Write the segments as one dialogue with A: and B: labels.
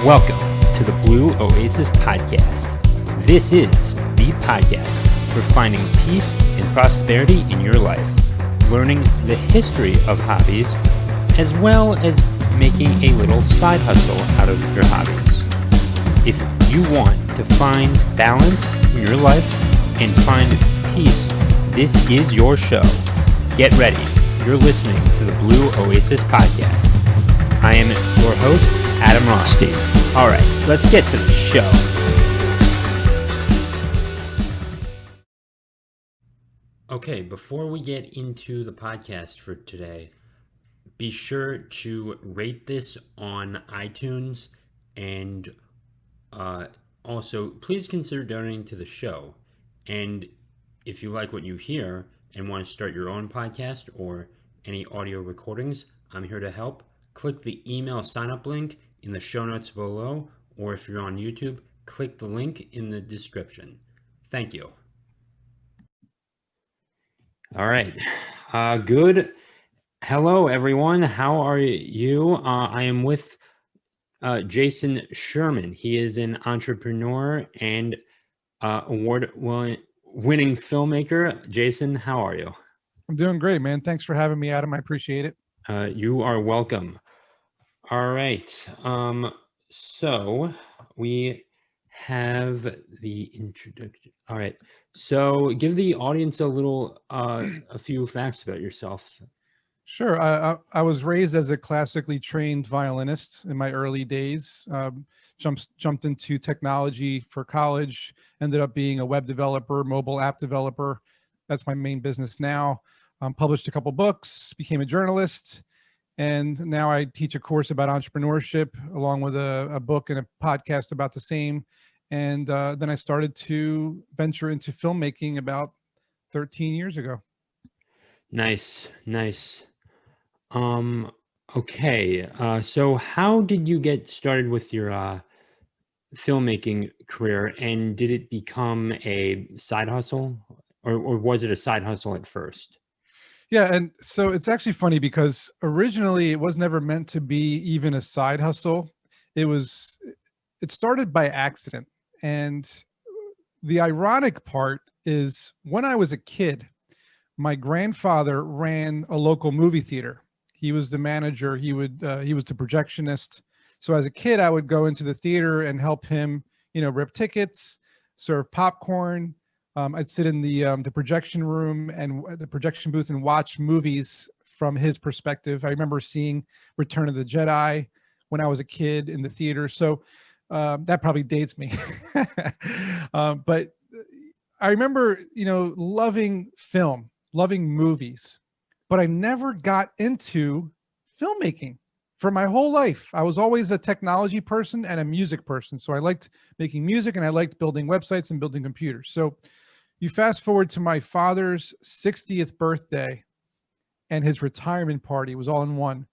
A: Welcome to the Blue Oasis Podcast. This is the podcast for finding peace and prosperity in your life, learning the history of hobbies, as well as making a little side hustle out of your hobbies. If you want to find balance in your life and find peace, this is your show. Get ready. You're listening to the Blue Oasis Podcast. I am your host, Adam Rothstein. All right, let's get to the show. Okay, before we get into the podcast for today, be sure to rate this on iTunes, and also please consider donating to the show. And if you like what you hear and want to start your own podcast or any audio recordings, I'm here to help. Click the email sign-up link in the show notes below, or if you're on YouTube, click the link in the description. Thank you. All right. Good. Hello, everyone. How are you? I am with Jason Sherman. He is an entrepreneur and award-winning filmmaker. Jason, how are you?
B: I'm doing great, man. Thanks for having me, Adam. I appreciate it.
A: You are welcome. All right. So we have the introduction. All right. So give the audience a few facts about yourself.
B: Sure. I was raised as a classically trained violinist in my early days. Jumped into technology for college. Ended up being a web developer, mobile app developer. That's my main business now. Published a couple books. Became a journalist. And now I teach a course about entrepreneurship along with a book and a podcast about the same. And then I started to venture into filmmaking about 13 years ago.
A: Nice. Okay. So how did you get started with your filmmaking career, and did it become a side hustle, or was it a side hustle at first?
B: Yeah, and so it's actually funny because originally it was never meant to be even a side hustle. It started by accident. And the ironic part is when I was a kid, my grandfather ran a local movie theater. He was the manager. He was the projectionist. So as a kid, I would go into the theater and help him, rip tickets, serve popcorn. I'd sit in the projection room and the projection booth and watch movies from his perspective. I remember seeing Return of the Jedi when I was a kid in the theater. So that probably dates me. But I remember, loving film, loving movies, but I never got into filmmaking. For my whole life, I was always a technology person and a music person. So I liked making music and I liked building websites and building computers. So you fast forward to my father's 60th birthday and his retirement party was all in one.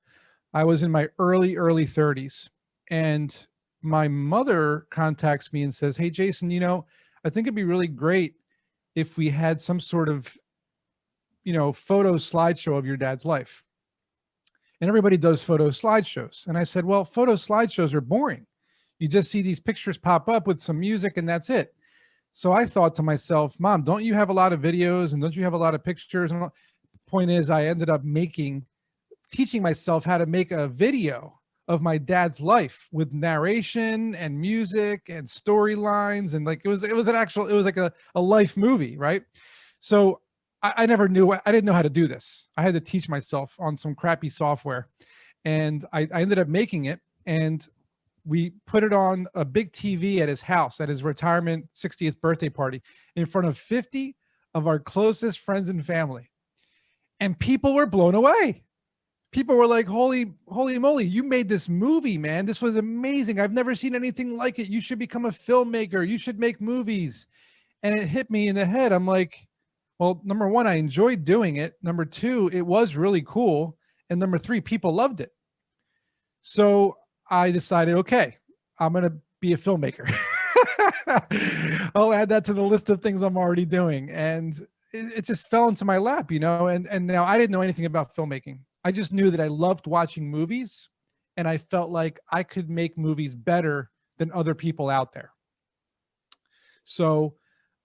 B: I was in my early 30s, and my mother contacts me and says, "Hey, Jason, I think it'd be really great if we had some sort of, photo slideshow of your dad's life." And everybody does photo slideshows. And I said, well, photo slideshows are boring. You just see these pictures pop up with some music and that's it. So I thought to myself, Mom, don't you have a lot of videos and don't you have a lot of pictures? And the point is, I ended up teaching myself how to make a video of my dad's life with narration and music and storylines. And it was like a life movie, right? So I didn't know how to do this. I had to teach myself on some crappy software. And I ended up making it. And we put it on a big TV at his house at his retirement 60th birthday party in front of 50 of our closest friends and family. And people were blown away. People were like, holy moly, you made this movie, man. This was amazing. I've never seen anything like it. You should become a filmmaker. You should make movies. And it hit me in the head. I'm like, well, number one, I enjoyed doing it. Number two, it was really cool. And number three, people loved it. So I decided, okay, I'm going to be a filmmaker. I'll add that to the list of things I'm already doing. And it just fell into my lap, and now I didn't know anything about filmmaking. I just knew that I loved watching movies and I felt like I could make movies better than other people out there. So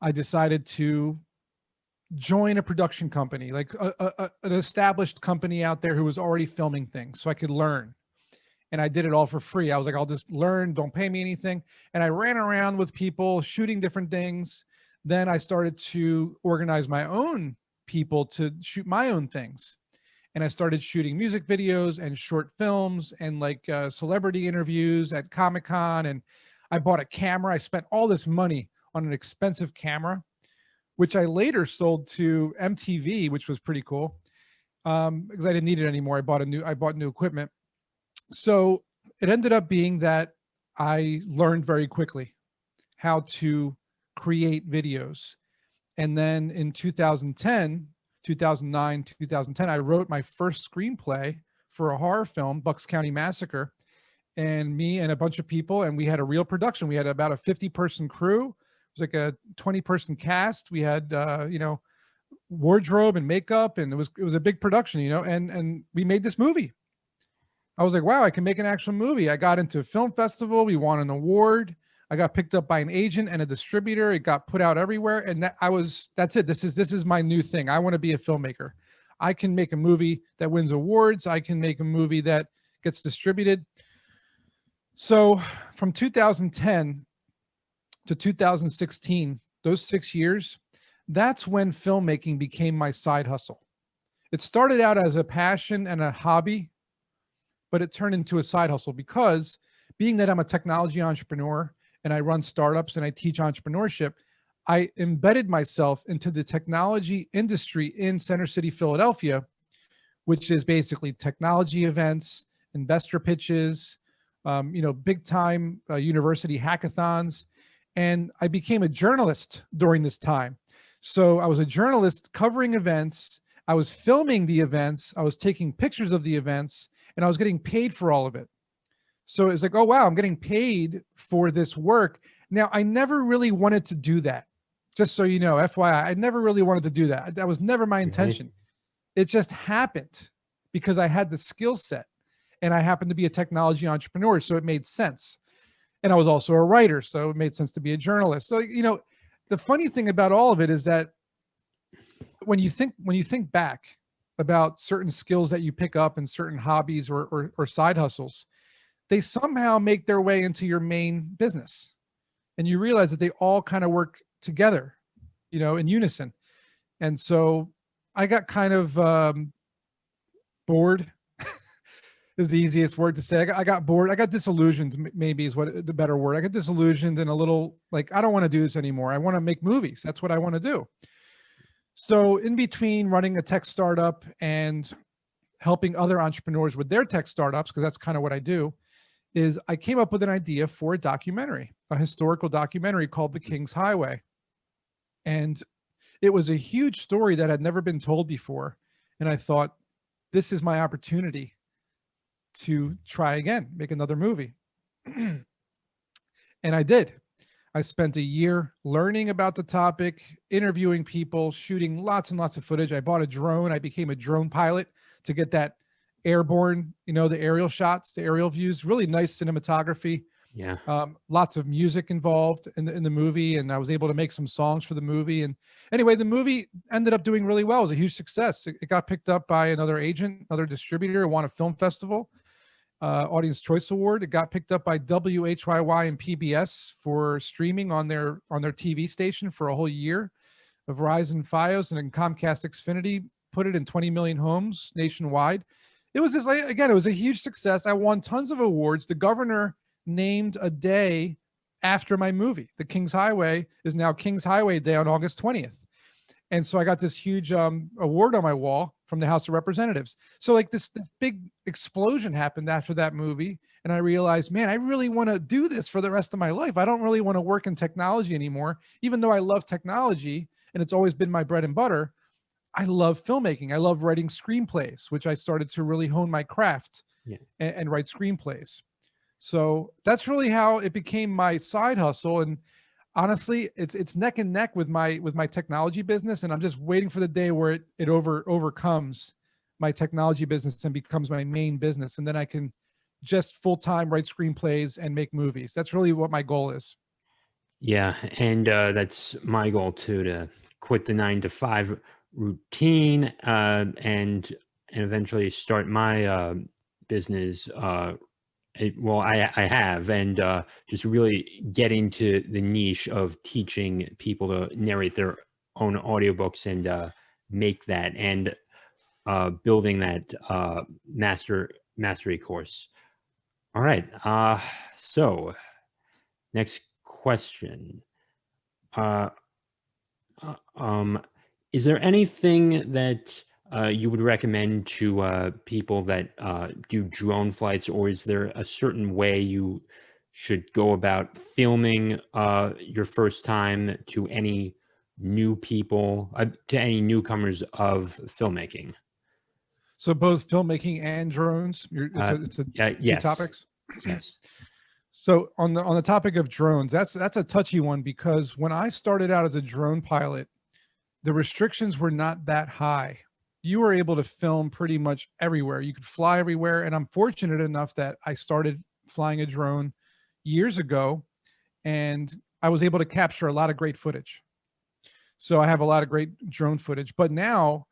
B: I decided to join a production company, like an established company out there who was already filming things, so I could learn. And I did it all for free. I was like, I'll just learn, don't pay me anything. And I ran around with people shooting different things. Then I started to organize my own people to shoot my own things. And I started shooting music videos and short films and like celebrity interviews at Comic-Con. And I bought a camera. I spent all this money on an expensive camera, which I later sold to MTV, which was pretty cool because I didn't need it anymore. I bought new equipment. So it ended up being that I learned very quickly how to create videos. And then in 2010, 2009, 2010, I wrote my first screenplay for a horror film, Bucks County Massacre. And me and a bunch of people, and we had a real production. We had about a 50-person crew. It was like a 20-person cast. We had, wardrobe and makeup, and it was a big production, and we made this movie. I was like, wow, I can make an actual movie. I got into a film festival. We won an award. I got picked up by an agent and a distributor. It got put out everywhere. And that's it. This is my new thing. I want to be a filmmaker. I can make a movie that wins awards. I can make a movie that gets distributed. So from 2010 to 2016, those 6 years, that's when filmmaking became my side hustle. It started out as a passion and a hobby, but it turned into a side hustle because being that I'm a technology entrepreneur and I run startups and I teach entrepreneurship, I embedded myself into the technology industry in Center City, Philadelphia, which is basically technology events, investor pitches, big time university hackathons. And I became a journalist during this time. So I was a journalist covering events. I was filming the events. I was taking pictures of the events, and I was getting paid for all of it. So it's like, oh, wow, I'm getting paid for this work. Now, I never really wanted to do that. Just so you know, FYI, I never really wanted to do that. That was never my intention. It just happened because I had the skill set and I happened to be a technology entrepreneur. So it made sense. And I was also a writer. So it made sense to be a journalist. So, the funny thing about all of it is that when you think back about certain skills that you pick up in certain hobbies or side hustles, they somehow make their way into your main business. And you realize that they all kind of work together, in unison. And so I got kind of bored is the easiest word to say. I got bored. I got disillusioned, maybe is what the better word. I got disillusioned and a little like, I don't want to do this anymore. I want to make movies. That's what I want to do. So in between running a tech startup and helping other entrepreneurs with their tech startups, because that's kind of what I do, is I came up with an idea for a documentary, a historical documentary called The King's Highway. And it was a huge story that had never been told before. And I thought, this is my opportunity to try again, make another movie. And I did. I spent a year learning about the topic, interviewing people, shooting lots and lots of footage. I bought a drone. I became a drone pilot to get that airborne, the aerial shots, the aerial views, really nice cinematography.
A: Yeah.
B: Lots of music involved in the movie. And I was able to make some songs for the movie. And anyway, the movie ended up doing really well. It was a huge success. It got picked up by another agent, another distributor, won a film festival, Audience Choice Award. It got picked up by WHYY and PBS for streaming on their TV station for a whole year. Verizon Fios and then Comcast Xfinity put it in 20 million homes nationwide. It was just it was a huge success. I won tons of awards. The governor named a day after my movie. The King's Highway is now King's Highway Day on August 20th. And so I got this huge award on my wall from the House of Representatives. So like this big explosion happened after that movie. And I realized, man, I really want to do this for the rest of my life. I don't really want to work in technology anymore, even though I love technology and it's always been my bread and butter. I love filmmaking. I love writing screenplays, which I started to really hone my craft and write screenplays. So that's really how it became my side hustle. And honestly, it's neck and neck with my technology business. And I'm just waiting for the day where it overcomes my technology business and becomes my main business. And then I can just full-time write screenplays and make movies. That's really what my goal is.
A: Yeah, and that's my goal too, to quit the 9 to 5 routine, and eventually start my business. Well, I have, and just really get into the niche of teaching people to narrate their own audiobooks and make that, and building that mastery course. All right. So next question. Uh, is there anything that you would recommend to people that do drone flights, or is there a certain way you should go about filming your first time to any new people, to any newcomers of filmmaking?
B: So both filmmaking and drones, it's a two
A: Yes.
B: topics.
A: Yes.
B: So on the topic of drones, that's a touchy one, because when I started out as a drone pilot, the restrictions were not that high. You were able to film pretty much everywhere. You could fly everywhere. And I'm fortunate enough that I started flying a drone years ago, and I was able to capture a lot of great footage. So I have a lot of great drone footage. But now,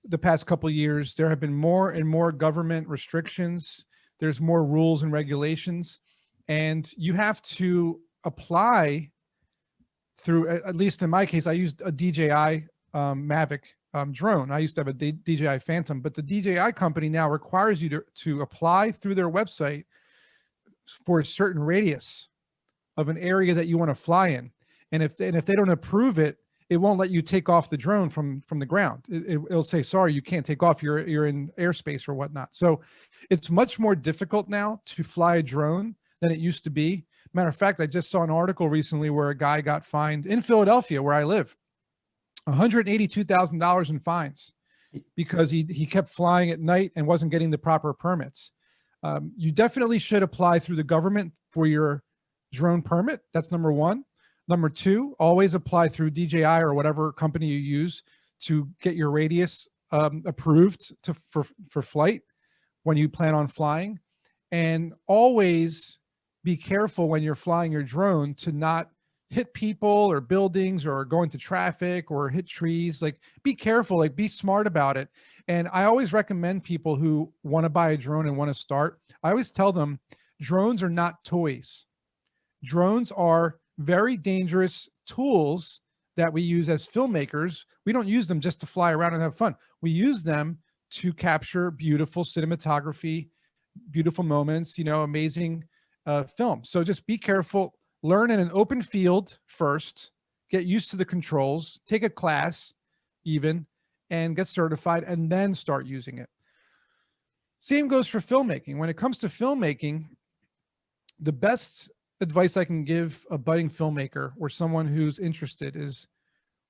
B: the past couple of years, there have been more and more government restrictions. There's more rules and regulations, and you have to apply through, at least in my case, I used a DJI Mavic drone. I used to have a DJI Phantom, but the DJI company now requires you to apply through their website for a certain radius of an area that you want to fly in. And if they don't approve it, it won't let you take off the drone from the ground. It'll say, sorry, you can't take off. You're in airspace or whatnot. So it's much more difficult now to fly a drone than it used to be. Matter of fact, I just saw an article recently where a guy got fined in Philadelphia, where I live, $182,000 in fines because he kept flying at night and wasn't getting the proper permits. You definitely should apply through the government for your drone permit. That's number one. Number two, always apply through DJI or whatever company you use to get your radius approved for flight when you plan on flying. And always be careful when you're flying your drone to not hit people or buildings or go into traffic or hit trees. Like, be careful, like, be smart about it. And I always recommend people who want to buy a drone and want to start, I always tell them drones are not toys. Drones are very dangerous tools that we use as filmmakers. We don't use them just to fly around and have fun. We use them to capture beautiful cinematography, beautiful moments, amazing film. So just be careful, learn in an open field first, get used to the controls, take a class even, and get certified, and then start using it. Same goes for filmmaking. When it comes to filmmaking, the best advice I can give a budding filmmaker or someone who's interested is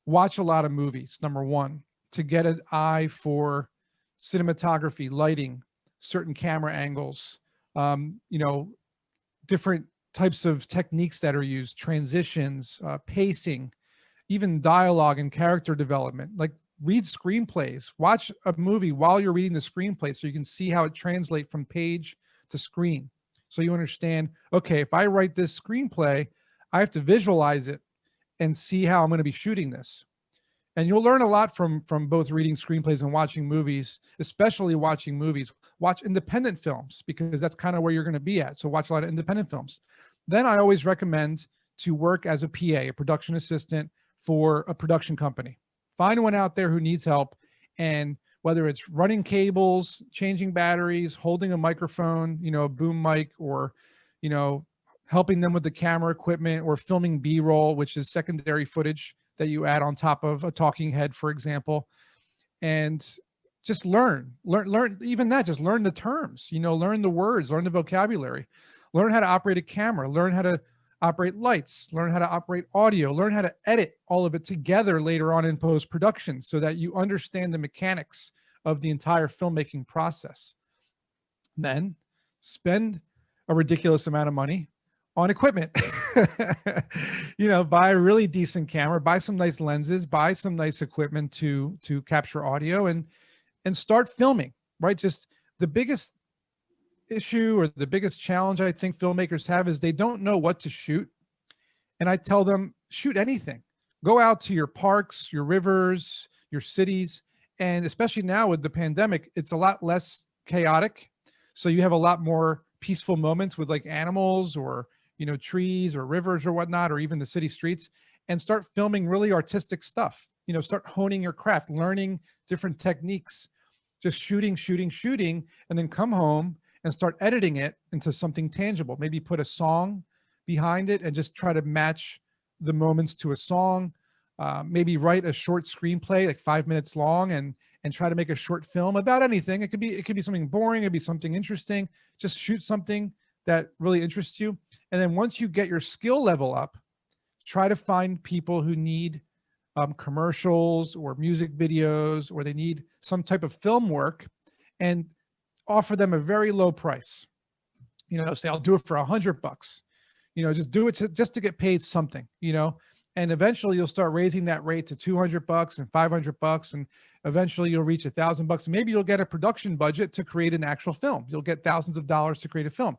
B: watch a lot of movies, number one, to get an eye for cinematography, lighting, certain camera angles, different types of techniques that are used, transitions, pacing, even dialogue and character development. Like, read screenplays, watch a movie while you're reading the screenplay so you can see how it translates from page to screen. So you understand, okay, if I write this screenplay, I have to visualize it and see how I'm going to be shooting this. And you'll learn a lot from both reading screenplays and watching movies, especially watching movies. Watch independent films, because that's kind of where you're going to be at. So watch a lot of independent films. Then I always recommend to work as a PA, a production assistant for a production company. Find one out there who needs help, and whether it's running cables, changing batteries, holding a microphone, a boom mic, or, helping them with the camera equipment, or filming B-roll, which is secondary footage that you add on top of a talking head, for example. And just learn, even that, just learn the terms, learn the words, learn the vocabulary, learn how to operate a camera, learn how to operate lights, learn how to operate audio, learn how to edit all of it together later on in post-production so that you understand the mechanics of the entire filmmaking process. Then spend a ridiculous amount of money on equipment. Buy a really decent camera, buy some nice lenses, buy some nice equipment to capture audio, and start filming, right? Just the biggest issue or the biggest challenge I think filmmakers have is they don't know what to shoot. And I tell them, shoot anything. Go out to your parks, your rivers, your cities. And especially now with the pandemic, it's a lot less chaotic. So you have a lot more peaceful moments with like animals or, trees or rivers or whatnot, or even the city streets, and start filming really artistic stuff. Start honing your craft, learning different techniques, just shooting, and then come home and start editing it into something tangible. Maybe put a song behind it and just try to match the moments to a song. Maybe write a short screenplay, like 5 minutes long, and try to make a short film about anything. It could be something boring, it could be something interesting. Just shoot something that really interests you. And then once you get your skill level up, try to find people who need commercials or music videos, or they need some type of film work, and offer them a very low price. Say, I'll do it for $100. Just do it just to get paid something, and eventually you'll start raising that rate to $200 and $500, and eventually you'll reach $1,000, and maybe you'll get a production budget to create an actual film. You'll get thousands of dollars to create a film,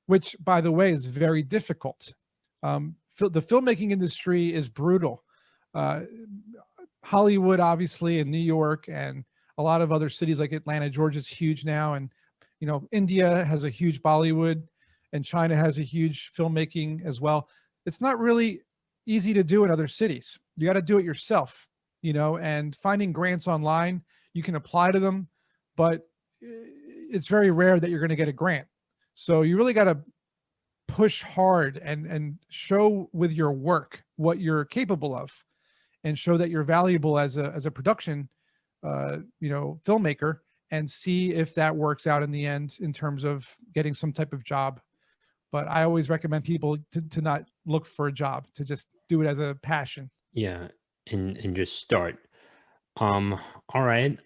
B: which, by the way, is very difficult. The filmmaking industry is brutal. Hollywood, obviously, and New York, and a lot of other cities like Atlanta, Georgia is huge now, and India has a huge Bollywood, and China has a huge filmmaking as well. It's not really easy to do in other cities. You got to do it yourself, and finding grants online, you can apply to them, but it's very rare that you're going to get a grant. So you really got to push hard and show with your work what you're capable of, and show that you're valuable as a production, filmmaker, and see if that works out in the end in terms of getting some type of job. But I always recommend people to not look for a job, to just do it as a passion.
A: Yeah, and just start. All right.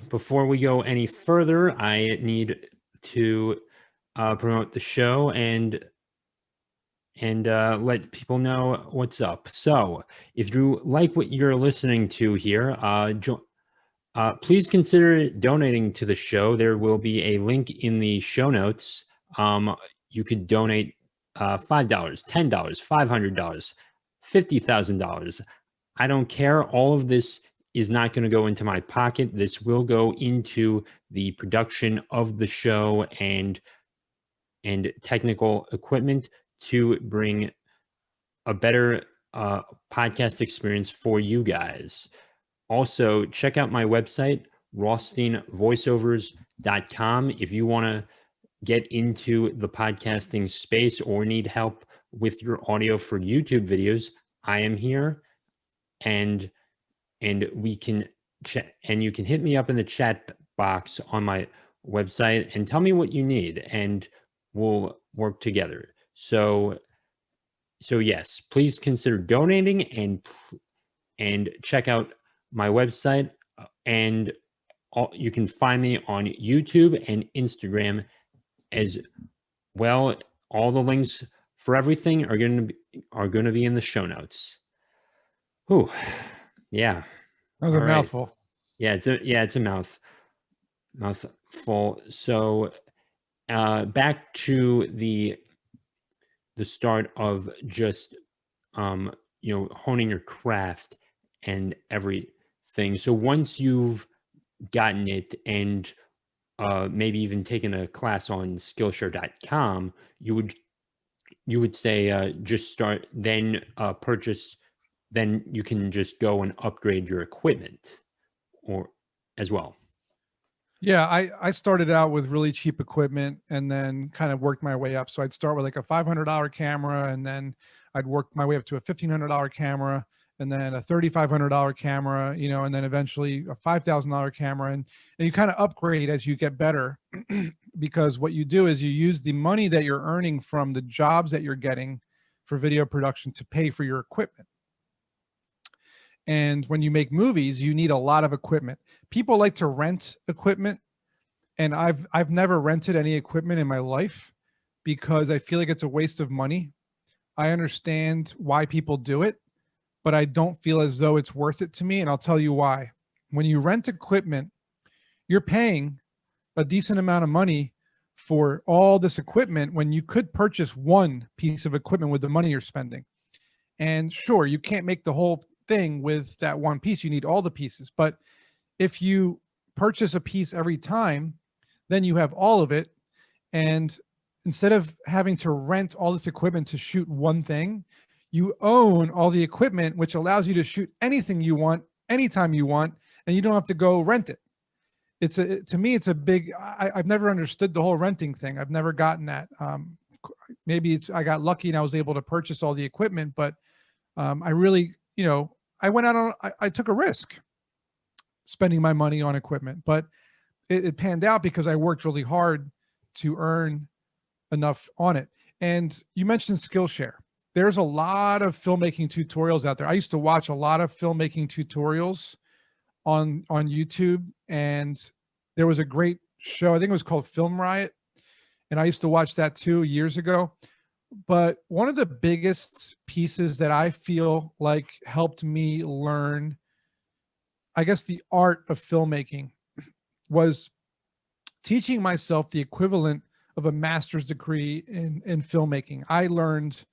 A: Before we go any further, I need to promote the show and let people know what's up. So, if you like what you're listening to here, please consider donating to the show. There will be a link in the show notes. You could donate $5, $10, $500, $50,000. I don't care. All of this is not going to go into my pocket. This will go into the production of the show and technical equipment to bring a better podcast experience for you guys. Also, check out my website, rothsteinvoiceovers.com. If you want to get into the podcasting space or need help with your audio for YouTube videos, I am here, and we can and you can hit me up in the chat box on my website and tell me what you need, and we'll work together. So yes, please consider donating and check out my website, and you can find me on YouTube and Instagram as well. All the links for everything are going to be in the show notes. Whew. Yeah.
B: That was a mouthful.
A: Yeah, it's a mouthful. So back to the start of just honing your craft and everything. So once you've gotten it, and maybe even taken a class on Skillshare.com, you would say just start, then purchase, then you can just go and upgrade your equipment or as well.
B: Yeah, I started out with really cheap equipment and then kind of worked my way up. So I'd start with like a $500 camera, and then I'd work my way up to a $1,500 camera, and then a $3,500 camera, and then eventually a $5,000 camera. And you kind of upgrade as you get better because what you do is you use the money that you're earning from the jobs that you're getting for video production to pay for your equipment. And when you make movies, you need a lot of equipment. People like to rent equipment, and I've never rented any equipment in my life because I feel like it's a waste of money. I understand why people do it, but I don't feel as though it's worth it to me, and I'll tell you why. When you rent equipment, you're paying a decent amount of money for all this equipment when you could purchase one piece of equipment with the money you're spending. And sure, you can't make the whole thing with that one piece. You need all the pieces. But if you purchase a piece every time, then you have all of it. And instead of having to rent all this equipment to shoot one thing, you own all the equipment, which allows you to shoot anything you want, anytime you want, and you don't have to go rent it. To me, it's a big, I've never understood the whole renting thing. I've never gotten that. Maybe I got lucky and I was able to purchase all the equipment, but I really, I went out on, I took a risk spending my money on equipment, but it panned out because I worked really hard to earn enough on it. And you mentioned Skillshare. There's a lot of filmmaking tutorials out there. I used to watch a lot of filmmaking tutorials on YouTube, and there was a great show, I think it was called Film Riot, and I used to watch that too years ago. But one of the biggest pieces that I feel like helped me learn, I guess, the art of filmmaking was teaching myself the equivalent of a master's degree in filmmaking. I learned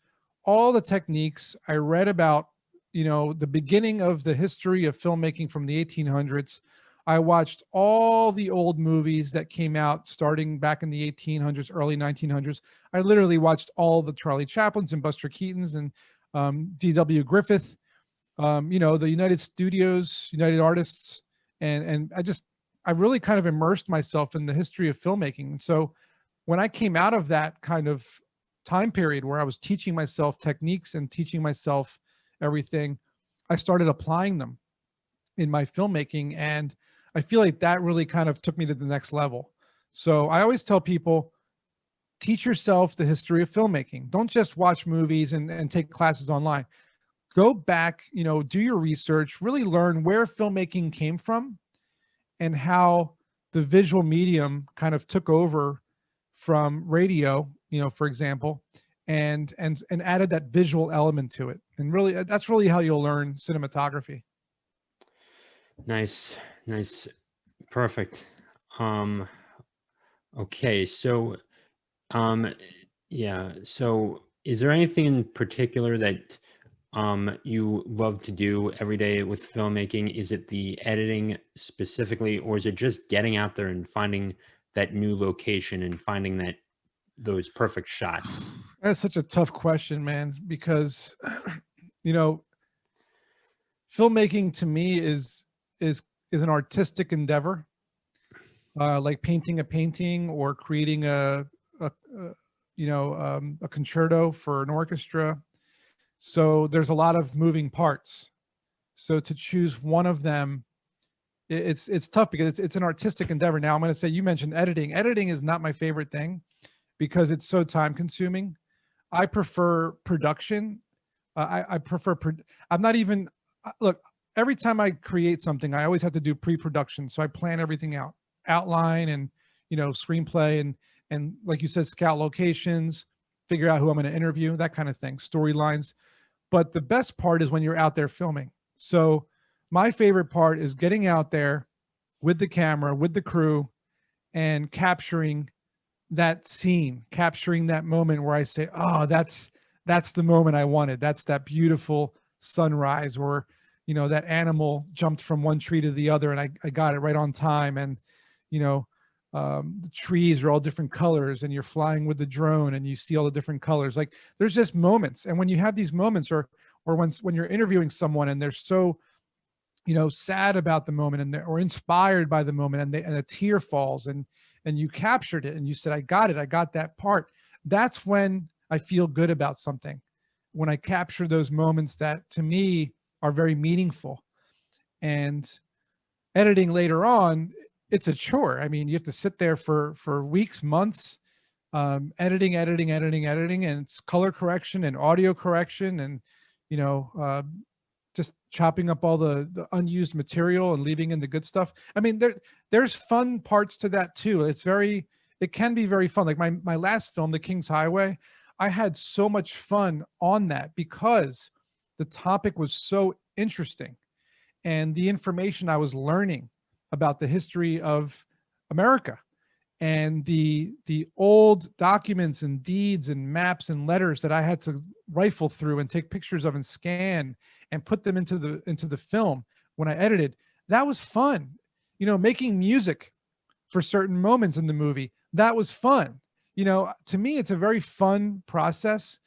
B: all the techniques. I read about, the beginning of the history of filmmaking from the 1800s. I watched all the old movies that came out starting back in the 1800s, early 1900s. I literally watched all the Charlie Chaplins and Buster Keatons and D.W. Griffith, the United Studios, United Artists. And I really kind of immersed myself in the history of filmmaking. So when I came out of that kind of time period where I was teaching myself techniques and teaching myself everything, I started applying them in my filmmaking. And I feel like that really kind of took me to the next level. So I always tell people, teach yourself the history of filmmaking. Don't just watch movies and take classes online. Go back, do your research, really learn where filmmaking came from and how the visual medium kind of took over from radio, for example, and added that visual element to it. And really, that's really how you'll learn cinematography.
A: Nice. Perfect. Okay. So, yeah. So is there anything in particular that you love to do every day with filmmaking? Is it the editing specifically, or is it just getting out there and finding that new location and finding those perfect shots?
B: That's such a tough question, man, because filmmaking to me is an artistic endeavor, like painting a painting or creating a concerto for an orchestra. So there's a lot of moving parts. So to choose one of them, it's tough because it's an artistic endeavor. Now I'm going to say, you mentioned editing. Editing is not my favorite thing because it's so time consuming. I prefer production. I prefer, I'm not even, look, every time I create something, I always have to do pre-production. So I plan everything out, outline and, screenplay and like you said, scout locations, figure out who I'm going to interview, that kind of thing, storylines. But the best part is when you're out there filming. So my favorite part is getting out there with the camera, with the crew, and capturing that scene, capturing that moment where I say, oh, that's the moment I wanted. That's that beautiful sunrise or, that animal jumped from one tree to the other and I got it right on time. And, the trees are all different colors and you're flying with the drone and you see all the different colors. Like there's just moments. And when you have these moments or when you're interviewing someone and they're so, sad about the moment or inspired by the moment and a tear falls and you captured it and you said, I got that part. That's when I feel good about something. When I capture those moments that to me are very meaningful. And editing later on, it's a chore. I mean, you have to sit there for weeks, months, editing, and it's color correction and audio correction and, just chopping up all the unused material and leaving in the good stuff. I mean, there's fun parts to that too. It can be very fun. Like my last film, The King's Highway, I had so much fun on that because the topic was so interesting and the information I was learning about the history of America and the old documents and deeds and maps and letters that I had to rifle through and take pictures of and scan and put them into the film when I edited, that was fun. You know, making music for certain moments in the movie, that was fun. You know, to me, it's a very fun process.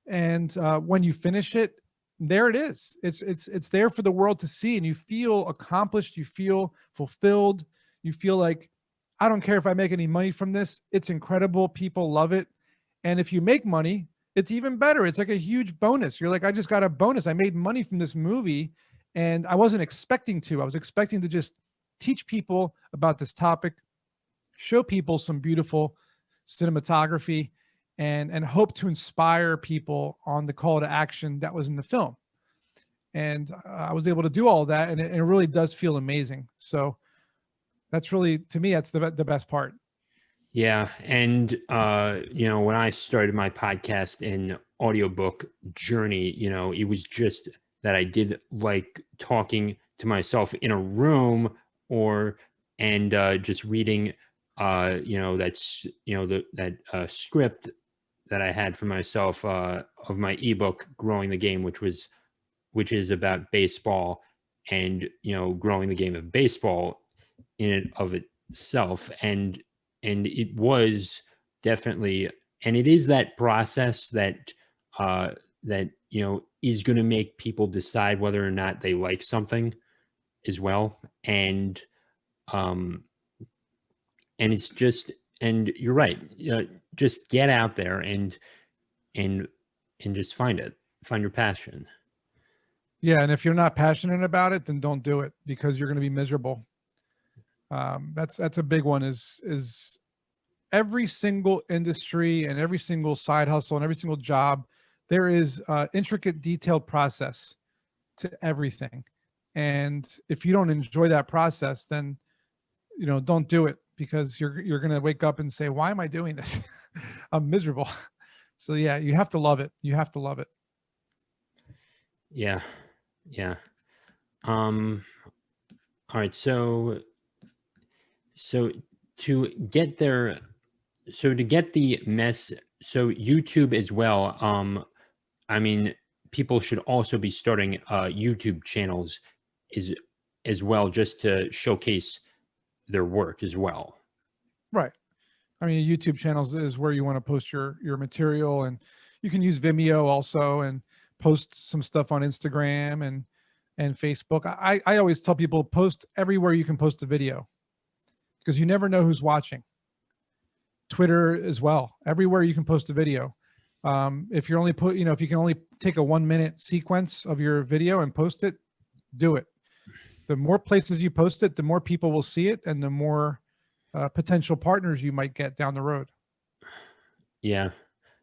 B: And when you finish it, there it is. It's there for the world to see, and you feel accomplished. You feel fulfilled. You feel like, I don't care if I make any money from this. It's incredible. People love it. And if you make money, it's even better. It's like a huge bonus. You're like, I just got a bonus. I made money from this movie, and I wasn't expecting to. I was expecting to just teach people about this topic, show people some beautiful cinematography, and hope to inspire people on the call to action that was in the film. And I was able to do all that, and it really does feel amazing. So that's really, to me, that's the best part.
A: Yeah. And, you know, when I started my podcast and audiobook journey, you know, it was just that I did like talking to myself in a room and just reading, you know, that's, you know, that script that I had for myself of my ebook, Growing the Game, which is about baseball and, you know, growing the game of baseball in and of itself. And it was definitely, and it is that process that you know, is going to make people decide whether or not they like something as well. And it's just, and you're right, just get out there and just find your passion.
B: Yeah, and if you're not passionate about it, then don't do it, because you're going to be miserable. That's a big one. Is every single industry and every single side hustle and every single job, there is intricate, detailed process to everything. And if you don't enjoy that process, then, you know, don't do it, because you're going to wake up and say, why am I doing this? I'm miserable. So yeah, you have to love it. You have to love it.
A: Yeah. Yeah. All right. So to get there, so to get the mess, so YouTube as well. I mean, people should also be starting YouTube channels as well, just to showcase their work as well.
B: Right. I mean, YouTube channels is where you want to post your material, and you can use Vimeo also and post some stuff on Instagram and Facebook. I always tell people, post everywhere you can post a video, because you never know who's watching. Twitter as well, everywhere you can post a video. If you're only if you can only take a 1 minute sequence of your video and post it, do it. The more places you post it, the more people will see it, and the more potential partners you might get down the road.
A: Yeah.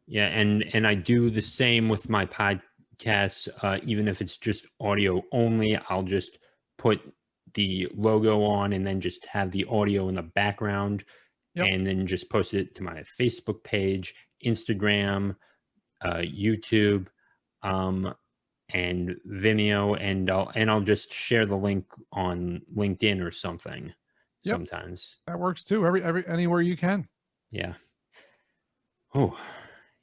A: Yeah. And I do the same with my podcasts. Even if it's just audio only, I'll just put the logo on and then just have the audio in the background. Yep. And then just post it to my Facebook page, Instagram, YouTube, and Vimeo, and I'll just share the link on LinkedIn or something. Yep. Sometimes
B: that works too. Anywhere you can.
A: Yeah. Oh,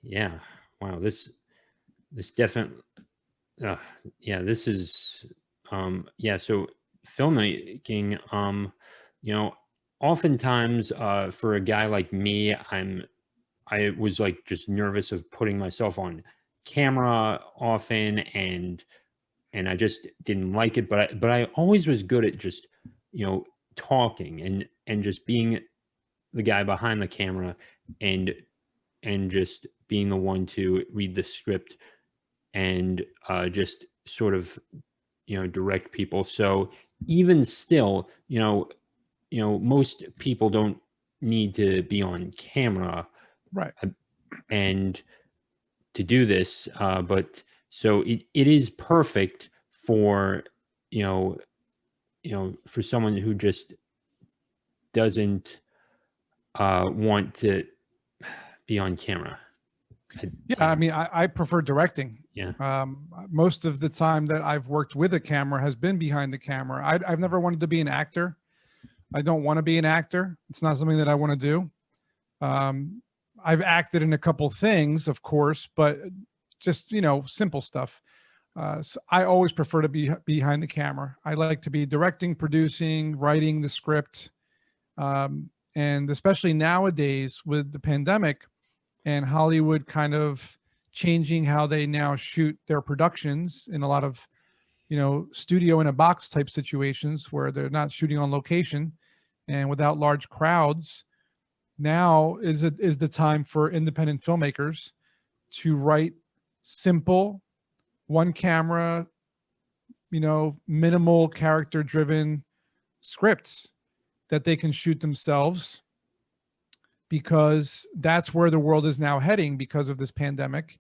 A: yeah. Wow. This definitely. Yeah. This is. Yeah. So filmmaking. You know, oftentimes, for a guy like me, I was like just nervous of putting myself on camera often, and I just didn't like it. But I always was good at just, you know, talking and just being the guy behind the camera and just being the one to read the script and just sort of, you know, direct people. So even still, you know, most people don't need to be on camera,
B: right,
A: and to do this, but so it is perfect for, you know, for someone who just doesn't want to be on camera.
B: I mean, I prefer directing.
A: Yeah.
B: Most of the time that I've worked with a camera has been behind the camera. I've never wanted to be an actor. I don't want to be an actor. It's not something that I want to do. Um, I've acted in a couple things, of course, but just, simple stuff. So I always prefer to be behind the camera. I like to be directing, producing, writing the script. And especially nowadays with the pandemic and Hollywood kind of changing how they now shoot their productions in a lot of, studio in a box type situations where they're not shooting on location and without large crowds. Now is the time for independent filmmakers to write simple, one camera, minimal character driven scripts that they can shoot themselves, because that's where the world is now heading because of this pandemic.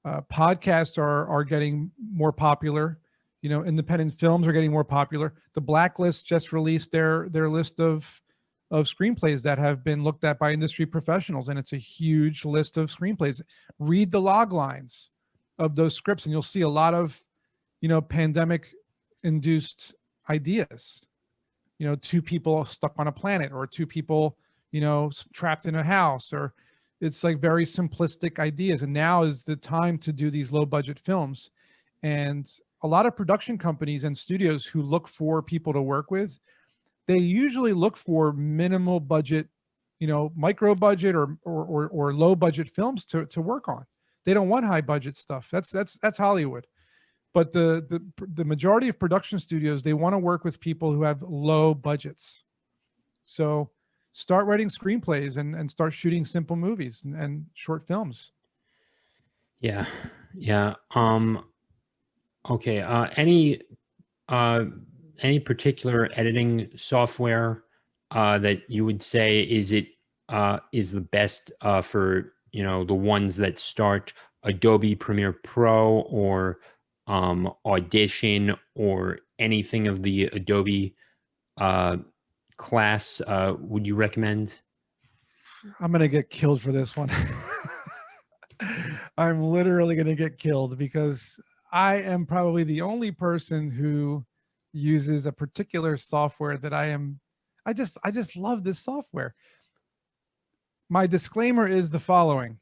B: Podcasts are getting more popular. Independent films are getting more popular. The Blacklist just released their list of screenplays that have been looked at by industry professionals, and it's a huge list of screenplays. Read the log lines of those scripts, and you'll see a lot of pandemic induced ideas. Two people stuck on a planet, or two people trapped in a house, or it's like very simplistic ideas. And now is the time to do these low budget films. And a lot of production companies and studios who look for people to work with, they usually look for minimal budget, micro budget or low budget films to work on. They don't want high budget stuff. That's Hollywood. But the majority of production studios, they want to work with people who have low budgets. So start writing screenplays and start shooting simple movies and short films.
A: Yeah. Yeah. Okay. Any particular editing software that you would say is the best for the ones that start? Adobe Premiere Pro or Audition or anything of the Adobe class would you recommend?
B: I'm gonna get killed for this one. I'm literally gonna get killed because I am probably the only person who uses a particular software that I just love this software. My disclaimer is the following.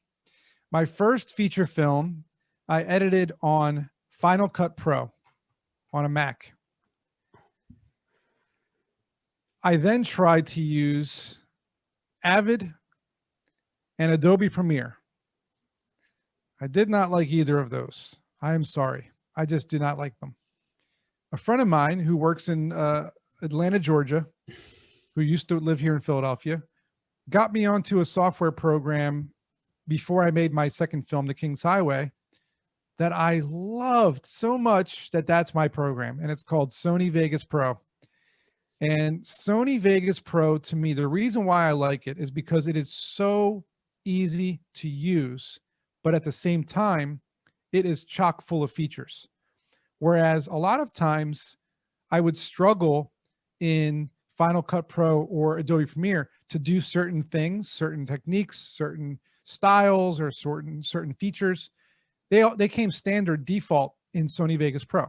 B: My first feature film, I edited on Final Cut Pro on a Mac. I then tried to use Avid and Adobe Premiere. I did not like either of those. I am sorry. I just do not like them. A friend of mine who works in Atlanta, Georgia, who used to live here in Philadelphia, got me onto a software program before I made my second film, The King's Highway, that I loved so much that that's my program. And it's called Sony Vegas Pro. And Sony Vegas Pro, to me, the reason why I like it is because it is so easy to use, but at the same time, it is chock full of features. Whereas a lot of times I would struggle in Final Cut Pro or Adobe Premiere to do certain things, certain techniques, certain styles, or certain features. They came standard default in Sony Vegas Pro.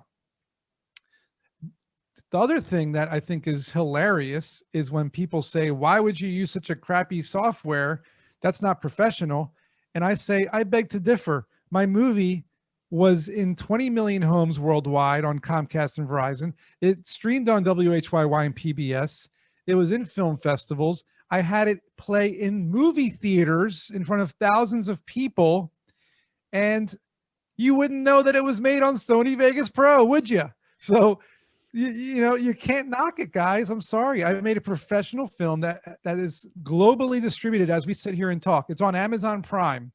B: The other thing that I think is hilarious is when people say, why would you use such a crappy software? That's not professional. And I say, I beg to differ. My movie was in 20 million homes worldwide on Comcast and Verizon. It streamed on WHYY and PBS. It was in film festivals. I had it play in movie theaters in front of thousands of people. And you wouldn't know that it was made on Sony Vegas Pro, would you? So, you can't knock it, guys. I'm sorry. I made a professional film that is globally distributed as we sit here and talk. It's on Amazon Prime.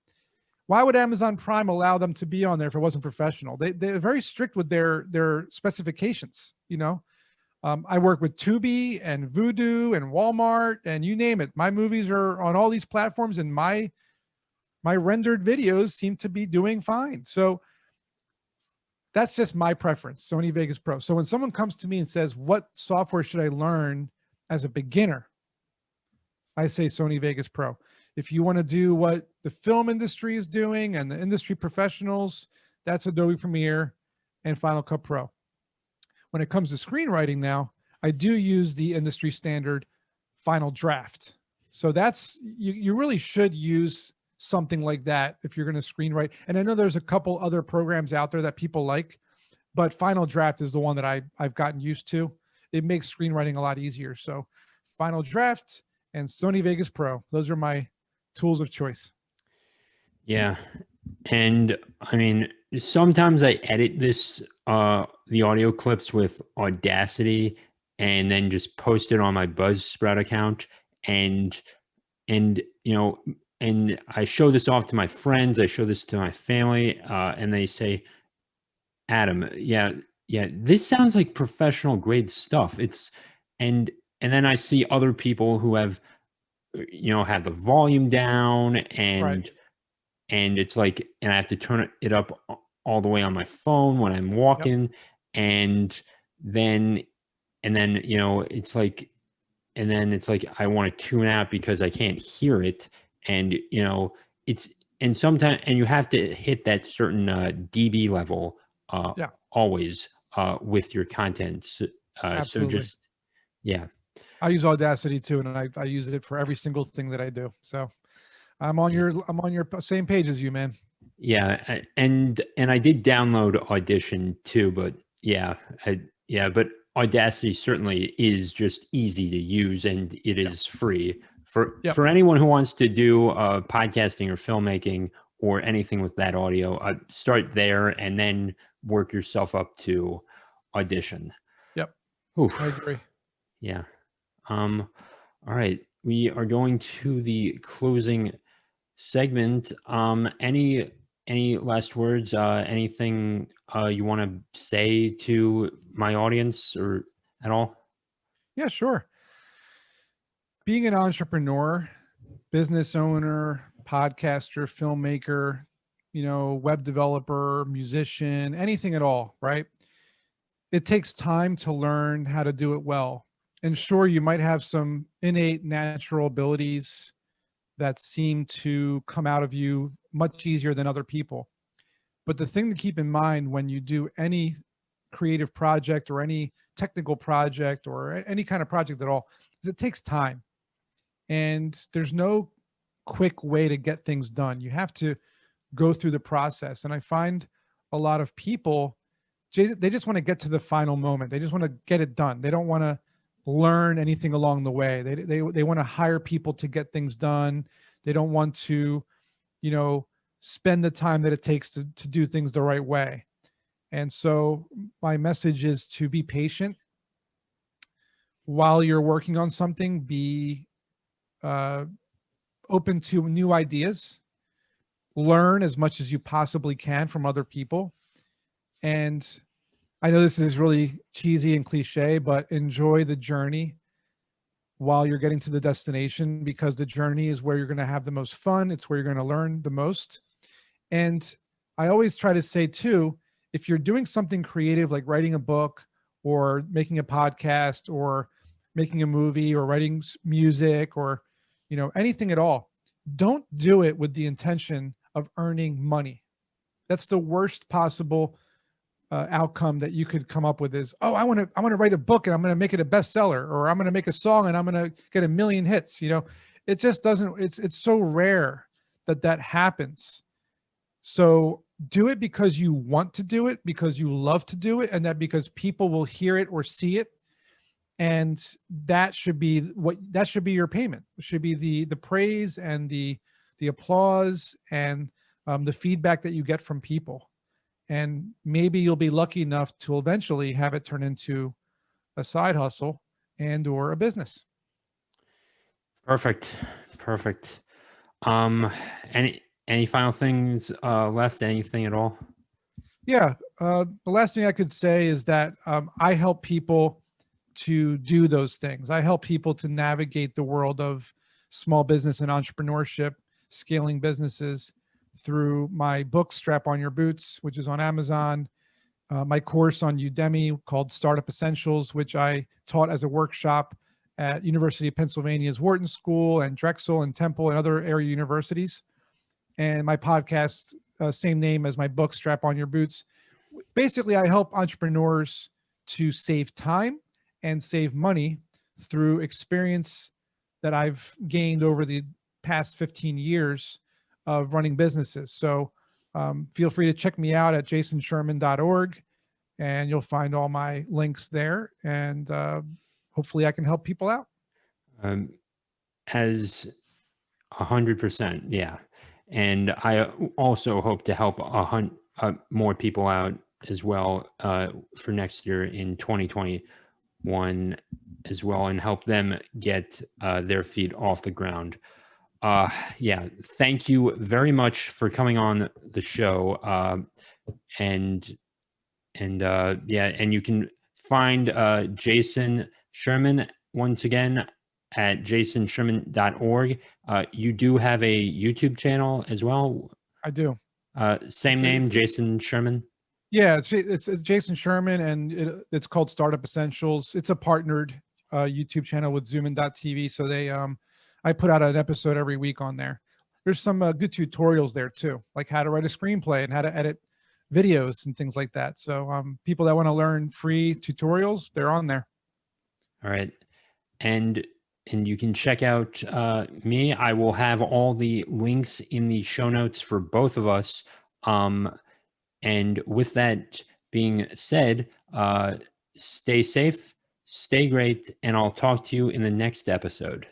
B: Why would Amazon Prime allow them to be on there if it wasn't professional? They're very strict with their specifications. I work with Tubi and Vudu and Walmart and you name it. My movies are on all these platforms, and my rendered videos seem to be doing fine. So that's just my preference, Sony Vegas Pro. So when someone comes to me and says, what software should I learn as a beginner? I say Sony Vegas Pro. If you want to do what the film industry is doing and the industry professionals, that's Adobe Premiere and Final Cut Pro. When it comes to screenwriting now, I do use the industry standard Final Draft. So that's, you really should use something like that if you're going to screenwrite. And I know there's a couple other programs out there that people like, but Final Draft is the one that I've gotten used to. It makes screenwriting a lot easier. So Final Draft and Sony Vegas Pro, those are my tools of choice.
A: Yeah. And I mean, sometimes I edit the audio clips with Audacity and then just post it on my Buzzsprout account. And, you know, and I show this off to my friends, I show this to my family, and they say, Adam, yeah, this sounds like professional grade stuff. And, and then I see other people who have, have the volume down,
B: Right.
A: and it's like, and I have to turn it up all the way on my phone when I'm
B: Yep.
A: walking, and then it's like, and then it's like I want to tune out because I can't hear it, and it's, and sometimes, and you have to hit that certain dB level
B: Yeah,
A: always with your content. So
B: absolutely.
A: just, yeah.
B: I use Audacity too, and I use it for every single thing that I do. So I'm on
A: Yeah.
B: your same page as you, man.
A: Yeah, and I did download Audition too, but but Audacity certainly is just easy to use, and it
B: Yep.
A: is free for
B: Yep.
A: anyone who wants to do podcasting or filmmaking or anything with that audio. Start there and then work yourself up to Audition.
B: Yep.
A: Oof.
B: I agree.
A: Yeah. All right, we are going to the closing segment. Any last words? Anything you want to say to my audience or at all?
B: Yeah, sure. Being an entrepreneur, business owner, podcaster, filmmaker, web developer, musician, anything at all, right? It takes time to learn how to do it well. And sure, you might have some innate natural abilities that seem to come out of you much easier than other people. But the thing to keep in mind when you do any creative project or any technical project or any kind of project at all is it takes time. And there's no quick way to get things done. You have to go through the process. And I find a lot of people, they just want to get to the final moment. They just want to get it done. They don't want to learn anything along the way. They want to hire people to get things done. They don't want to, spend the time that it takes to do things the right way. And so my message is to be patient while you're working on something. Be open to new ideas. Learn as much as you possibly can from other people. And I know this is really cheesy and cliche, but enjoy the journey while you're getting to the destination, because the journey is where you're going to have the most fun. It's where you're going to learn the most. And I always try to say too, if you're doing something creative, like writing a book or making a podcast or making a movie or writing music or, anything at all, don't do it with the intention of earning money. That's the worst possible outcome that you could come up with is, oh, I want to write a book and I'm going to make it a bestseller, or I'm going to make a song and I'm going to get 1 million hits. It just doesn't, it's so rare that happens. So do it because you want to do it, because you love to do it, and that because people will hear it or see it. And that should be your payment. It should be the praise and the applause and the feedback that you get from people. And maybe you'll be lucky enough to eventually have it turn into a side hustle and or a business.
A: Perfect. Any final things left? Anything at all?
B: Yeah. The last thing I could say is that I help people to do those things. I help people to navigate the world of small business and entrepreneurship, scaling businesses, through my book, Strap on Your Boots, which is on Amazon, my course on Udemy called Startup Essentials, which I taught as a workshop at University of Pennsylvania's Wharton School and Drexel and Temple and other area universities, and my podcast, same name as my book, Strap on Your Boots. Basically, I help entrepreneurs to save time and save money through experience that I've gained over the past 15 years of running businesses. So feel free to check me out at jasonsherman.org, and you'll find all my links there. And hopefully I can help people out.
A: As 100%, yeah. And I also hope to help more people out as well for next year in 2021 as well, and help them get their feet off the ground. Yeah, thank you very much for coming on the show. And you can find Jason Sherman once again at jasonsherman.org. You do have a YouTube channel as well.
B: I do.
A: Same name, Jason Sherman.
B: Yeah, it's Jason Sherman, and it's called Startup Essentials. It's a partnered YouTube channel with Zoomin.tv. So I put out an episode every week on there. There's some good tutorials there too, like how to write a screenplay and how to edit videos and things like that. So people that want to learn free tutorials, they're on there.
A: All right. And you can check out me. I will have all the links in the show notes for both of us. And with that being said, stay safe, stay great, and I'll talk to you in the next episode.